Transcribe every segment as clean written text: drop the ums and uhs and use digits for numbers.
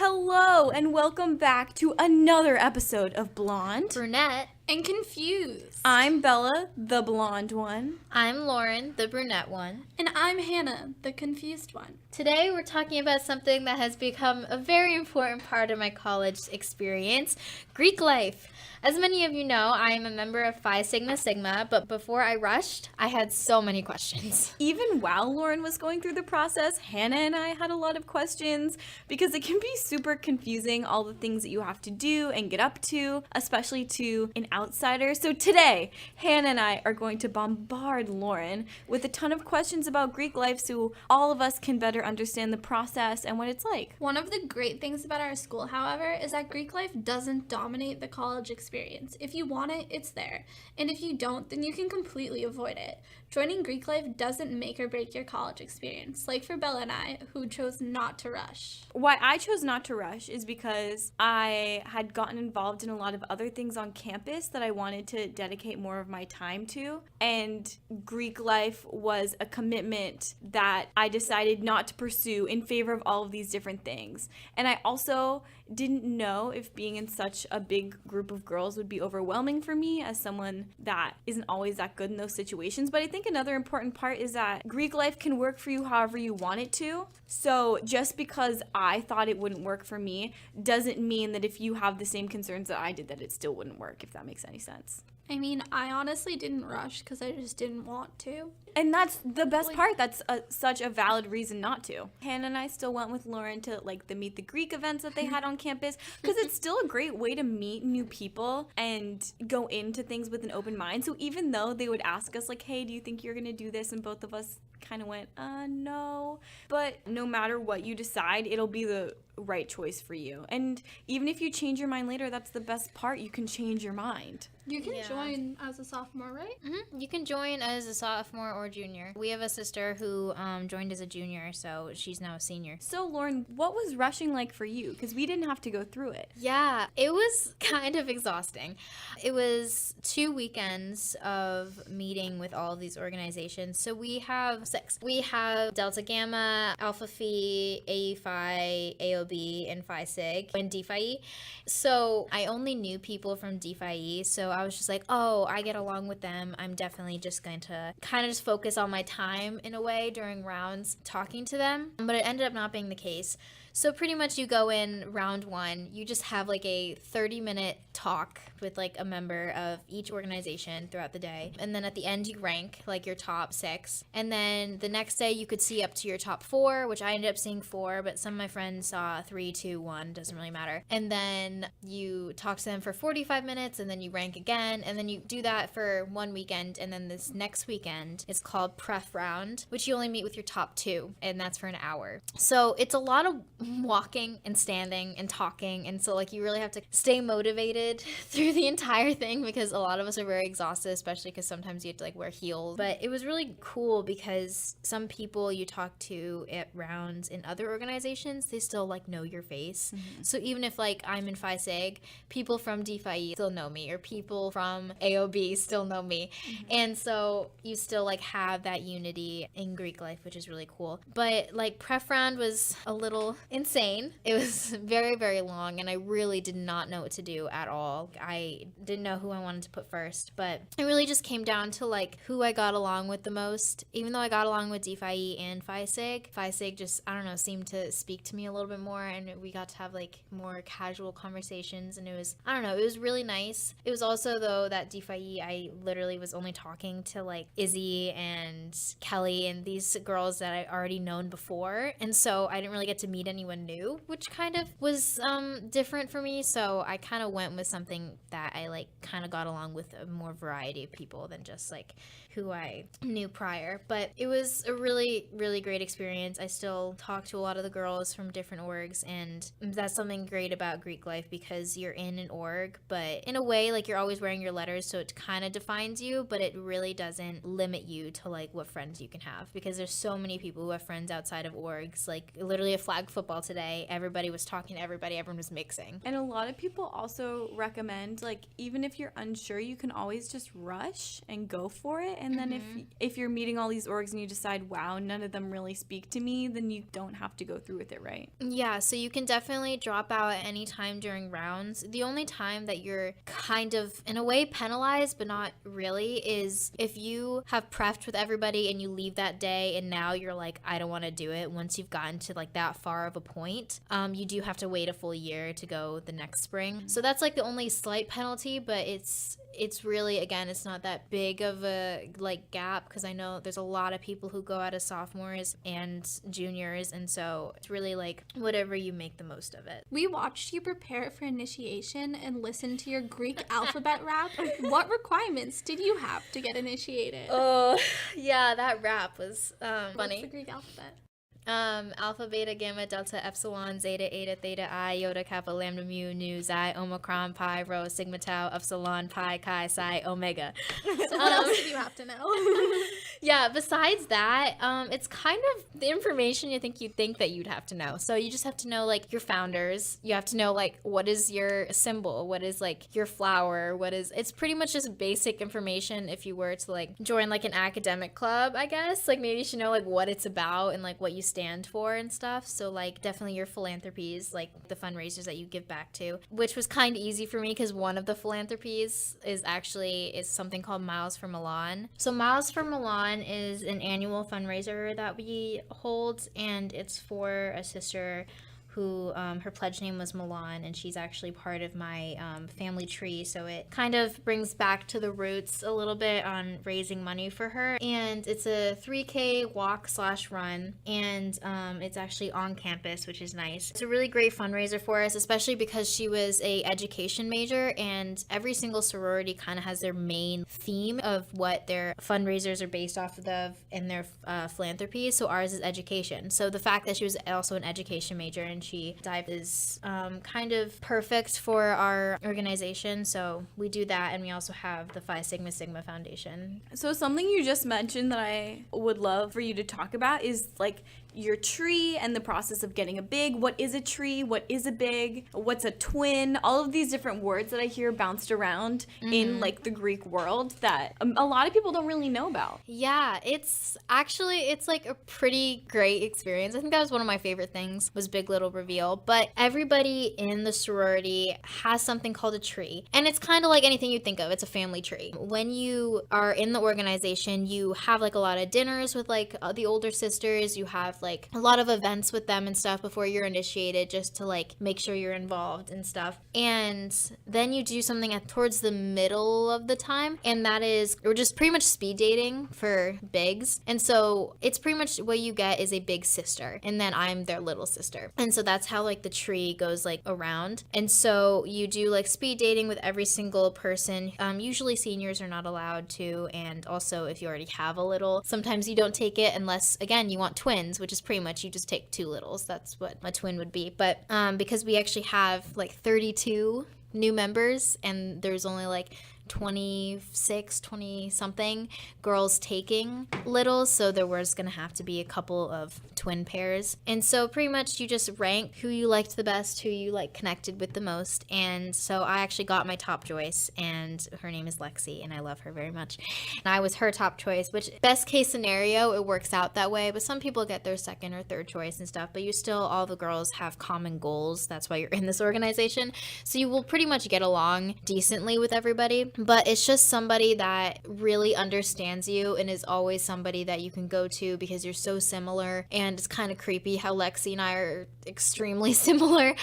Hello, and welcome back to another episode of Blonde Brunette and Confused. I'm Bella, the blonde one. I'm Lauren, the brunette one. And I'm Hannah, the confused one. Today we're talking about something that has become a very important part of my college experience, Greek life. As many of you know, I am a member of Phi Sigma Sigma, but before I rushed, I had so many questions. Even while Lauren was going through the process, Hannah and I had a lot of questions because it can be super confusing, all the things that you have to do and get up to, especially to an outsider. So today, Hannah and I are going to bombard Lauren with a ton of questions about Greek life so all of us can better understand the process and what it's like. One of the great things about our school, however, is that Greek life doesn't dominate the college experience. If you want it, it's there. And if you don't, then you can completely avoid it. Joining Greek life doesn't make or break your college experience, like for Bella and I, who chose not to rush. Why I chose not to rush is because I had gotten involved in a lot of other things on campus that I wanted to dedicate more of my time to. And Greek life was a commitment that I decided not to pursue in favor of all of these different things. And I also didn't know if being in such a big group of girls would be overwhelming for me as someone that isn't always that good in those situations. But I think another important part is that Greek life can work for you however you want it to. So just because I thought it wouldn't work for me doesn't mean that if you have the same concerns that I did that it still wouldn't work, if that makes any sense. I mean, I honestly didn't rush because I just didn't want to. And that's the best part. That's such a valid reason not to. Hannah and I still went with Lauren to the Meet the Greek events that they had on campus because it's still a great way to meet new people and go into things with an open mind. So even though they would ask us hey, do you think you're going to do this? And both of us kind of went, no. But no matter what you decide, it'll be the right choice for you. And even if you change your mind later, that's the best part. You can change your mind. You can join as a sophomore, right? Mm-hmm. You can join as a sophomore or junior. We have a sister who joined as a junior, so she's now a senior. So, Lauren, what was rushing like for you? Because we didn't have to go through it. Yeah, it was kind of exhausting. It was 2 weekends of meeting with all of these organizations. So we have 6. We have Delta Gamma, Alpha Phi, AE Phi, AOB, and Phi Sig, and D Phi E. So I only knew people from D Phi E, so I was just like, oh, I get along with them. I'm definitely just going to kind of just focus on my time in a way during rounds talking to them. But it ended up not being the case. So pretty much you go in round 1, you just have a 30-minute talk with a member of each organization throughout the day. And then at the end you rank your top 6. And then the next day you could see up to your top 4, which I ended up seeing 4, but some of my friends saw 3, 2, 1, doesn't really matter. And then you talk to them for 45 minutes and then you rank again. And then you do that for 1 weekend. And then this next weekend is called Pref Round, which you only meet with your top 2. And that's for an hour. So it's a lot of walking and standing and talking, and so you really have to stay motivated through the entire thing because a lot of us are very exhausted, especially because sometimes you have to wear heels. But it was really cool because some people you talk to at rounds in other organizations, they still know your face. Mm-hmm. So even if I'm in Phi Sig, people from D Phi E still know me, or people from AOB still know me. Mm-hmm. And so you still have that unity in Greek life, which is really cool. But Pref Round was a little insane. It was very, very long, and I really did not know what to do at all. I didn't know who I wanted to put first, but it really just came down to who I got along with the most. Even though I got along with D Phi E and Phi Sig just, I don't know, seemed to speak to me a little bit more, and we got to have more casual conversations, and it was, I don't know, it was really nice. It was also, though, that D Phi E, I literally was only talking to Izzy and Kelly and these girls that I already known before, and so I didn't really get to meet anyone new, which kind of was different for me. So I kind of went with something that I kind of got along with a more variety of people than just who I knew prior. But it was a really, really great experience. I still talk to a lot of the girls from different orgs, and that's something great about Greek life because you're in an org, but in a way you're always wearing your letters, so it kind of defines you, but it really doesn't limit you to what friends you can have, because there's so many people who have friends outside of orgs, literally a flag football football today. Everybody was talking to everybody. Everyone was mixing. And a lot of people also recommend, like, even if you're unsure, you can always just rush and go for it. And then if you're meeting all these orgs and you decide, wow, none of them really speak to me, then you don't have to go through with it, right? Yeah, so you can definitely drop out at any time during rounds. The only time that you're kind of, in a way, penalized, but not really, is if you have prepped with everybody and you leave that day and now you're like, I don't want to do it. Once you've gotten to like that far of a point, you do have to wait a full year to go the next spring. So that's like the only slight penalty, but it's really, again, it's not that big of a like gap, because I know there's a lot of people who go out as sophomores and juniors, and so it's really like whatever you make the most of it. We watched you prepare for initiation and listen to your Greek alphabet rap. What requirements did you have to get initiated? Oh, yeah, that rap was funny. What's the Greek alphabet? Alpha, beta, gamma, delta, epsilon, zeta, eta, theta, I, iota, kappa, lambda, mu, nu, xi, omicron, pi, rho, sigma, tau, epsilon, pi, chi, psi, omega. So what else did you have to know? Yeah, besides that, it's kind of the information you'd think that you'd have to know. So you just have to know, like, your founders. You have to know, like, what is your symbol? What is, like, your flower? It's pretty much just basic information if you were to, like, join, like, an academic club, I guess. Like, maybe you should know, like, what it's about and, like, what you stand for and stuff. So, like, definitely your philanthropies, like, the fundraisers that you give back to, which was kind of easy for me because one of the philanthropies is something called Miles for Milan. So Miles for Milan is an annual fundraiser that we hold, and it's for a sister who her pledge name was Milan, and she's actually part of my family tree, so it kind of brings back to the roots a little bit on raising money for her. And it's a 3K walk/run, and it's actually on campus, which is nice. It's a really great fundraiser for us, especially because she was a education major, and every single sorority kind of has their main theme of what their fundraisers are based off of in their philanthropy. So ours is education. So the fact that she was also an education major and she dived is kind of perfect for our organization. So we do that, and we also have the Phi Sigma Sigma Foundation. So something you just mentioned that I would love for you to talk about is like your tree and the process of getting a big. What is a tree? What is a big? What's a twin? All of these different words that I hear bounced around in like the Greek world that a lot of people don't really know about. Yeah, it's like a pretty great experience. I think that was one of my favorite things, was Big Little Reveal. But everybody in the sorority has something called a tree, and it's kind of like anything you think of. It's a family tree. When you are in the organization, you have like a lot of dinners with like the older sisters. You have like a lot of events with them and stuff before you're initiated, just to like make sure you're involved and stuff. And then you do something towards the middle of the time, and that is, we're just pretty much speed dating for bigs. And so it's pretty much what you get is a big sister, and then I'm their little sister. And so that's how like the tree goes like around. And so you do like speed dating with every single person. Usually seniors are not allowed to, and also if you already have a little, sometimes you don't take it unless, again, you want twins, which is pretty much you just take two littles. That's what a twin would be. But because we actually have like 32 new members, and there's only like 20 something girls taking littles, so there was gonna have to be a couple of twin pairs. And so pretty much you just rank who you liked the best, who you like connected with the most. And so I actually got my top choice, and her name is Lexi, and I love her very much. And I was her top choice, which best case scenario it works out that way, but some people get their second or third choice and stuff. But all the girls have common goals. That's why you're in this organization, so you will pretty much get along decently with everybody. But it's just somebody that really understands you, and is always somebody that you can go to because you're so similar. And it's kind of creepy how Lexi and I are extremely similar.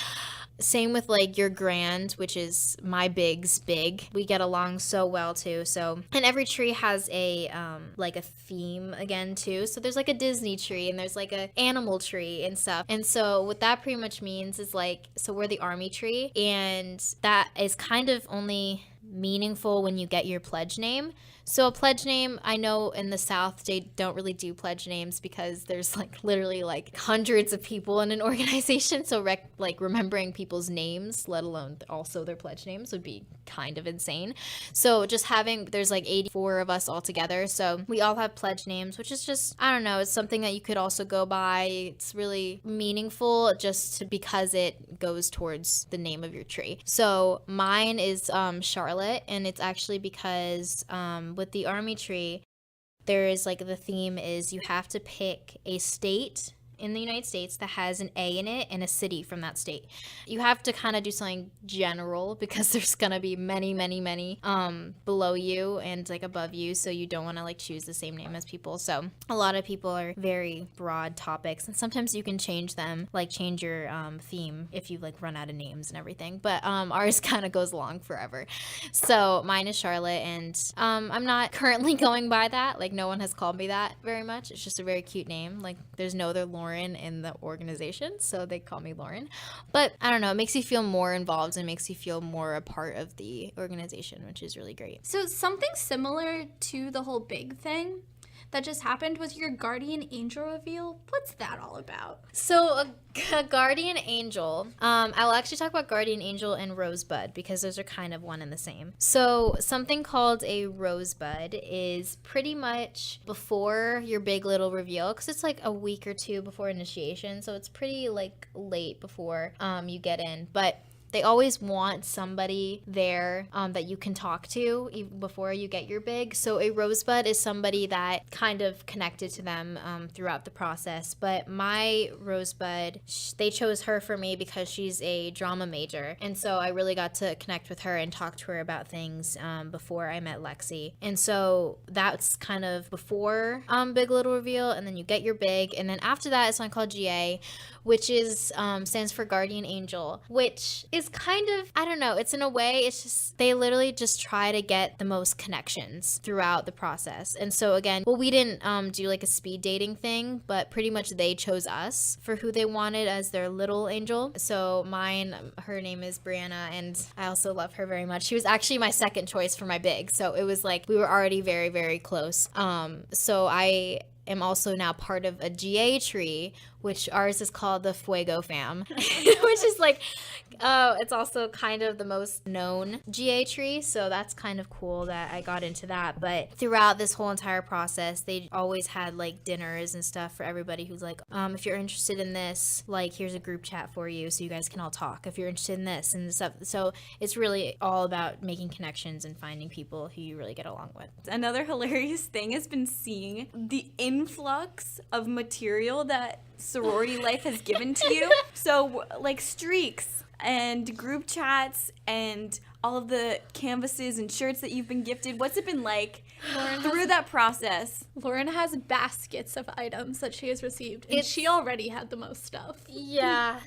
Same with like your grand, which is my big's big. We get along so well too. So, and every tree has a like a theme again too. So there's like a Disney tree, and there's like a animal tree and stuff. And so what that pretty much means is like, so we're the army tree, and that is kind of only meaningful when you get your pledge name. So a pledge name, I know in the South they don't really do pledge names because there's like literally like hundreds of people in an organization. So like remembering people's names, let alone also their pledge names, would be kind of insane. So just there's like 84 of us all together. So we all have pledge names, which is just, I don't know, it's something that you could also go by. It's really meaningful because it goes towards the name of your tree. So mine is Charlotte, and it's actually because with the army tree, there is like the theme is you have to pick a state in the United States that has an A in it and a city from that state. You have to kind of do something general because there's gonna be many below you and like above you, so you don't want to like choose the same name as people. So a lot of people are very broad topics, and sometimes you can change them, like change your theme if you like run out of names and everything, but ours kind of goes along forever. So mine is Charlotte, and I'm not currently going by that. Like no one has called me that very much. It's just a very cute name. Like there's no other Lauren in the organization, so they call me Lauren. But I don't know, it makes you feel more involved and makes you feel more a part of the organization, which is really great. So something similar to the whole big thing that just happened was your guardian angel reveal. What's that all about? So a guardian angel, I'll actually talk about guardian angel and rosebud because those are kind of one and the same. So something called a rosebud is pretty much before your big little reveal, because it's like a week or two before initiation, so it's pretty like late before you get in. But they always want somebody there that you can talk to even before you get your big. So a rosebud is somebody that kind of connected to them throughout the process. But my rosebud, they chose her for me because she's a drama major. And so I really got to connect with her and talk to her about things before I met Lexi. And so that's kind of before Big Little Reveal. And then you get your big. And then after that, it's something called GA, which is stands for Guardian Angel, which is kind of, I don't know, it's in a way, it's just, they literally just try to get the most connections throughout the process. And so again, well, we didn't do like a speed dating thing, but pretty much they chose us for who they wanted as their little angel. So mine, her name is Brianna, and I also love her very much. She was actually my second choice for my big, so it was like we were already very, very close. So I am also now part of a GA tree, which ours is called the Fuego Fam, which is like, it's also kind of the most known GA tree. So that's kind of cool that I got into that. But throughout this whole entire process, they always had like dinners and stuff for everybody who's like, if you're interested in this, like here's a group chat for you so you guys can all talk if you're interested in this and stuff. So it's really all about making connections and finding people who you really get along with. Another hilarious thing has been seeing the influx of material that sorority life has given to you. So like streaks and group chats and all of the canvases and shirts that you've been gifted. What's it been like through that process? Lauren has baskets of items that she has received, and she already had the most stuff. Yeah.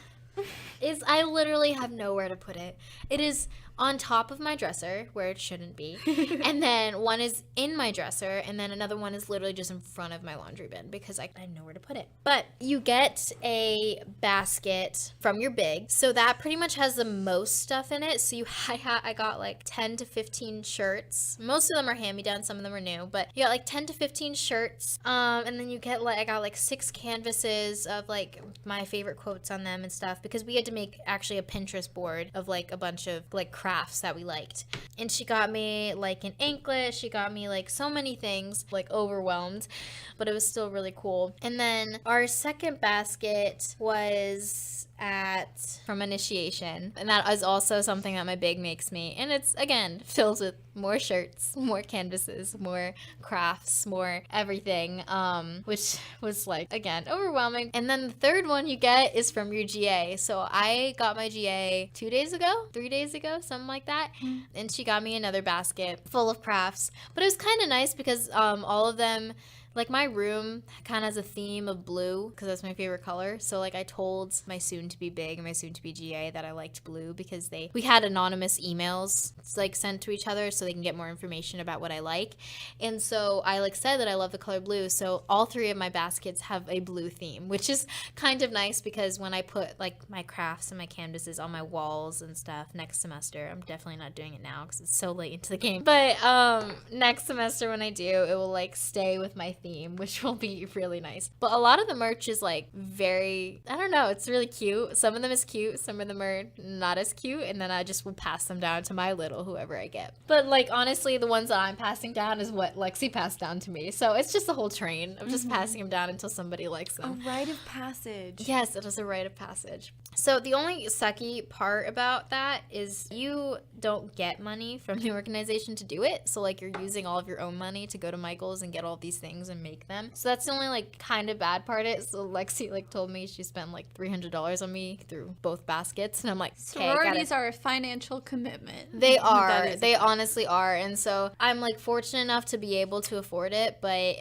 I literally have nowhere to put it. It is on top of my dresser where it shouldn't be, and then one is in my dresser, and then another one is literally just in front of my laundry bin because I have nowhere to put it. But you get a basket from your big, so that pretty much has the most stuff in it. So I got like 10 to 15 shirts. Most of them are hand-me-down, some of them are new, but you got like 10 to 15 shirts, and then you get like, I got like 6 canvases of like my favorite quotes on them and stuff, because we had to make actually a Pinterest board of like a bunch of like crafts that we liked. And she got me like an anklet, she got me like so many things, like overwhelmed, but it was still really cool. And then our second basket was from initiation, and that is also something that my big makes me, and it's again filled with more shirts, more canvases, more crafts, more everything, which was like again overwhelming. And then the third one you get is from your GA. So I got my GA 3 days ago, something like that, and she got me another basket full of crafts. But it was kind of nice because all of them, Like, my room kind of has a theme of blue because that's my favorite color. So, like, I told my soon-to-be big and my soon-to-be GA that I liked blue because we had anonymous emails, like, sent to each other so they can get more information about what I like. And so I, like, said that I love the color blue. So all 3 of my baskets have a blue theme, which is kind of nice because when I put, like, my crafts and my canvases on my walls and stuff next semester, I'm definitely not doing it now because it's so late into the game. But next semester when I do, it will, like, stay with my theme, which will be really nice. But a lot of the merch is, like, very, I don't know, it's really cute. Some of them is cute, some of them are not as cute, and then I just will pass them down to my little whoever I get. But, like, honestly, the ones that I'm passing down is what Lexi passed down to me. So it's just a whole train of just passing them down until somebody likes them. A rite of passage. Yes, it is a rite of passage. So the only sucky part about that is you don't get money from the organization to do it. So, like, you're using all of your own money to go to Michael's and get all these things and make them. So that's the only, like, kind of bad part of it. So Lexi, like, told me she spent, like, $300 on me through both baskets. And I'm like, okay, sororities are a financial commitment. They are. They honestly are. And so I'm, like, fortunate enough to be able to afford it. But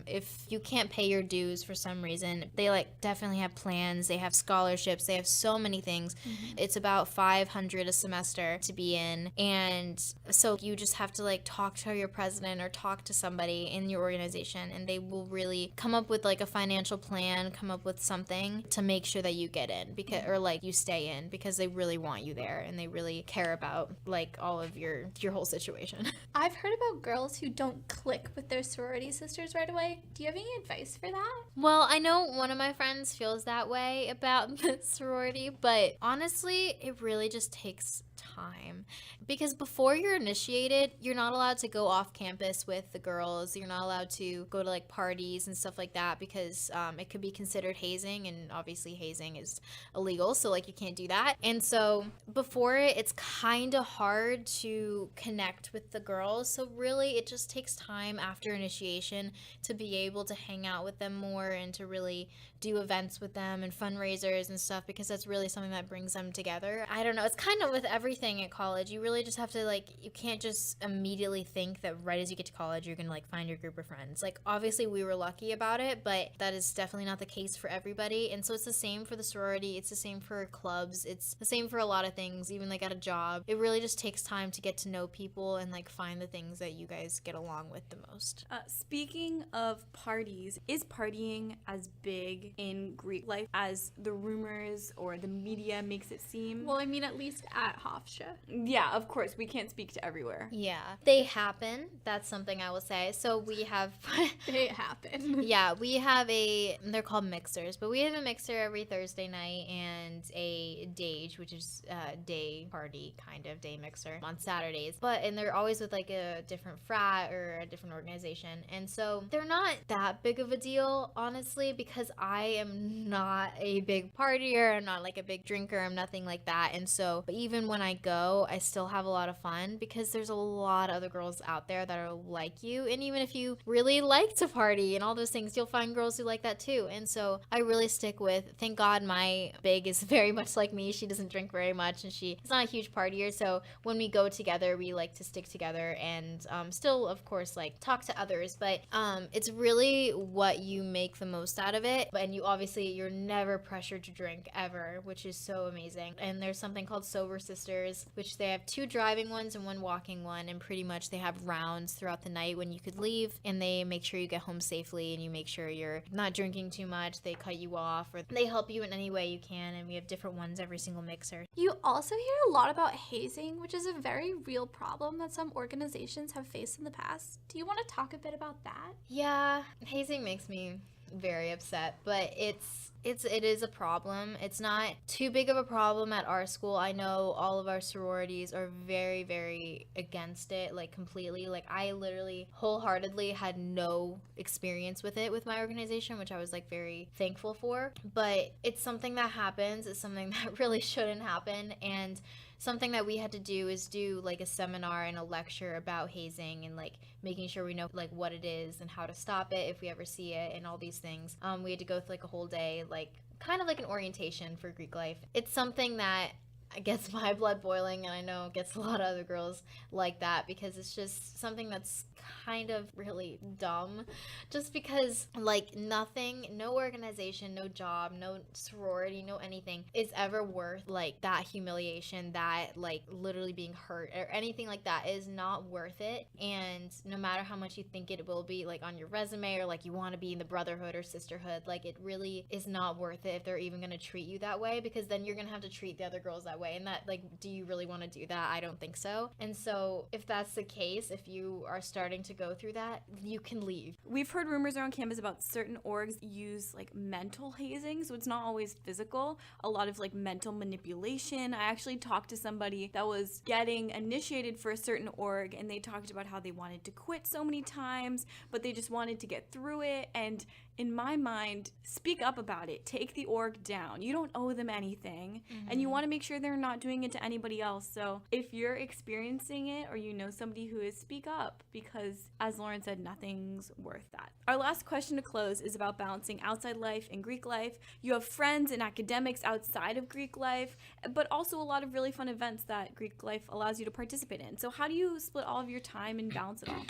if you can't pay your dues for some reason, they, like, definitely have plans. They have scholarships. They have so many things. It's about $500 a semester to be in. And so you just have to, like, talk to your president or talk to somebody in your organization, and they will really come up with, like, a financial plan, come up with something to make sure that you get in, because or, like, you stay in, because they really want you there and they really care about, like, all of your whole situation. I've heard about girls who don't click with their sorority sisters right away. Do you have any advice for that? Well, I know one of my friends feels that way about the sorority, but honestly, it really just takes time, because before you're initiated, you're not allowed to go off campus with the girls. You're not allowed to go to, like, parties and stuff like that, because it could be considered hazing, and obviously hazing is illegal, so, like, you can't do that. And so before it's kind of hard to connect with the girls. So really, it just takes time after initiation to be able to hang out with them more and to really do events with them and fundraisers and stuff, because that's really something that brings them together. I don't know, it's kind of with everything at college. You really just have to, like, you can't just immediately think that right as you get to college you're gonna, like, find your group of friends. Like, obviously we were lucky about it, but that is definitely not the case for everybody. And so it's the same for the sorority, it's the same for clubs, it's the same for a lot of things, even, like, at a job. It really just takes time to get to know people and, like, find the things that you guys get along with the most. Speaking of parties, is partying as big in Greek life as the rumors or the media makes it seem? Well, I mean, at least at Hofstra. Yeah, of course. We can't speak to everywhere. Yeah, they happen. That's something I will say. So we have... They happen. Yeah, we have they're called mixers, but we have a mixer every Thursday night and a dage, which is a day party, kind of day mixer on Saturdays. And they're always with, like, a different frat or a different organization. And so they're not that big of a deal, honestly, because I am not a big partier. I'm not, like, a big drinker. I'm nothing like that. And so, but even when I go, I still have a lot of fun because there's a lot of other girls out there that are like you. And even if you really like to party and all those things, you'll find girls who like that too. And so I really stick with, thank God my big is very much like me. She doesn't drink very much and she's not a huge partier. So when we go together, we like to stick together and still, of course, like, talk to others. But it's really what you make the most out of it. And you're never pressured to drink ever, which is so amazing. And there's something called Sober Sisters, which they have 2 driving ones and 1 walking one, and pretty much they have rounds throughout the night when you could leave, and they make sure you get home safely and you make sure you're not drinking too much. They cut you off or they help you in any way you can, and we have different ones every single mixer. You also hear a lot about hazing, which is a very real problem that some organizations have faced in the past. Do you want to talk a bit about that? Yeah, hazing makes me very upset, but it is a problem. It's not too big of a problem at our school. I know all of our sororities are very, very against it, like, completely. Like, I literally wholeheartedly had no experience with it with my organization, which I was, like, very thankful for. But it's something that happens. It's something that really shouldn't happen. And something that we had to do is do, like, a seminar and a lecture about hazing and, like, making sure we know, like, what it is and how to stop it if we ever see it and all these things. We had to go through, like, a whole day, like, kind of like an orientation for Greek life. It's something that it gets my blood boiling, and I know it gets a lot of other girls like that, because it's just something that's kind of really dumb. Just because, like, nothing, no organization, no job, no sorority, no anything is ever worth, like, that humiliation, that, like, literally being hurt or anything like that is not worth it. And no matter how much you think it will be, like, on your resume, or like you want to be in the brotherhood or sisterhood, like, it really is not worth it if they're even going to treat you that way, because then you're going to have to treat the other girls that way. And that, like, do you really want to do that? I don't think so. And so if that's the case, if you are starting to go through that, you can leave. We've heard rumors around campus about certain orgs use, like, mental hazing, so it's not always physical. A lot of, like, mental manipulation. I actually talked to somebody that was getting initiated for a certain org, and they talked about how they wanted to quit so many times, but they just wanted to get through it. And in my mind, speak up about it. Take the org down. You don't owe them anything, and you want to make sure they're not doing it to anybody else. So if you're experiencing it, or you know somebody who is, speak up, because as Lauren said, nothing's worth that. Our last question to close is about balancing outside life and Greek life. You have friends and academics outside of Greek life, but also a lot of really fun events that Greek life allows you to participate in. So how do you split all of your time and balance it all?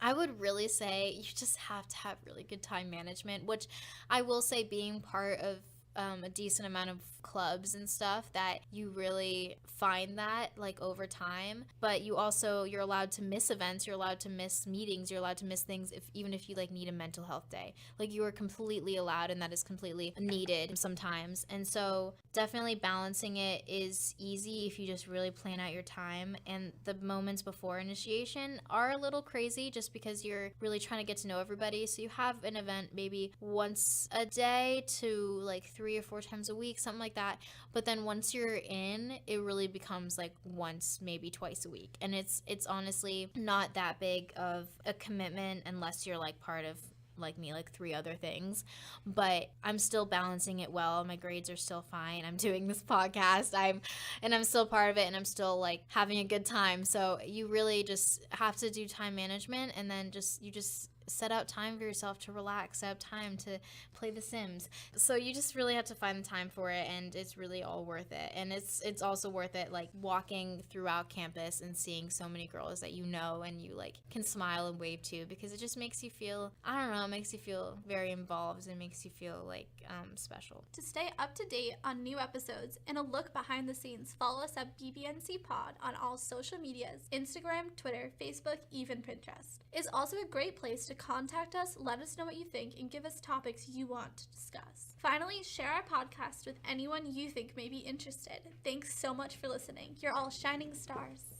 I would really say you just have to have really good time management, which I will say, being part of a decent amount of clubs and stuff, that you really find that, like, over time. But you're allowed to miss events, you're allowed to miss meetings, you're allowed to miss things, even if you, like, need a mental health day. Like, you are completely allowed, and that is completely needed sometimes. And so definitely balancing it is easy if you just really plan out your time. And the moments before initiation are a little crazy, just because you're really trying to get to know everybody. So you have an event maybe once a day to, like, 3 or 4 times a week, something like that. But then once you're in, it really becomes like once, maybe twice a week. And it's honestly not that big of a commitment, unless you're, like, part of, like me, like 3 other things. But I'm still balancing it well. My grades are still fine. I'm doing this podcast. I'm still part of it, and I'm still, like, having a good time. So you really just have to do time management, and then you just set out time for yourself to relax, set out time to play The Sims. So you just really have to find the time for it, and it's really all worth it. And it's also worth it, like, walking throughout campus and seeing so many girls that you know and you, like, can smile and wave to, because it just makes you feel, I don't know, it makes you feel very involved, and makes you feel, like, special. To stay up to date on new episodes and a look behind the scenes, follow us at BBNC Pod on all social medias, Instagram, Twitter, Facebook, even Pinterest. It's also a great place to contact us, let us know what you think, and give us topics you want to discuss. Finally, share our podcast with anyone you think may be interested. Thanks so much for listening. You're all shining stars.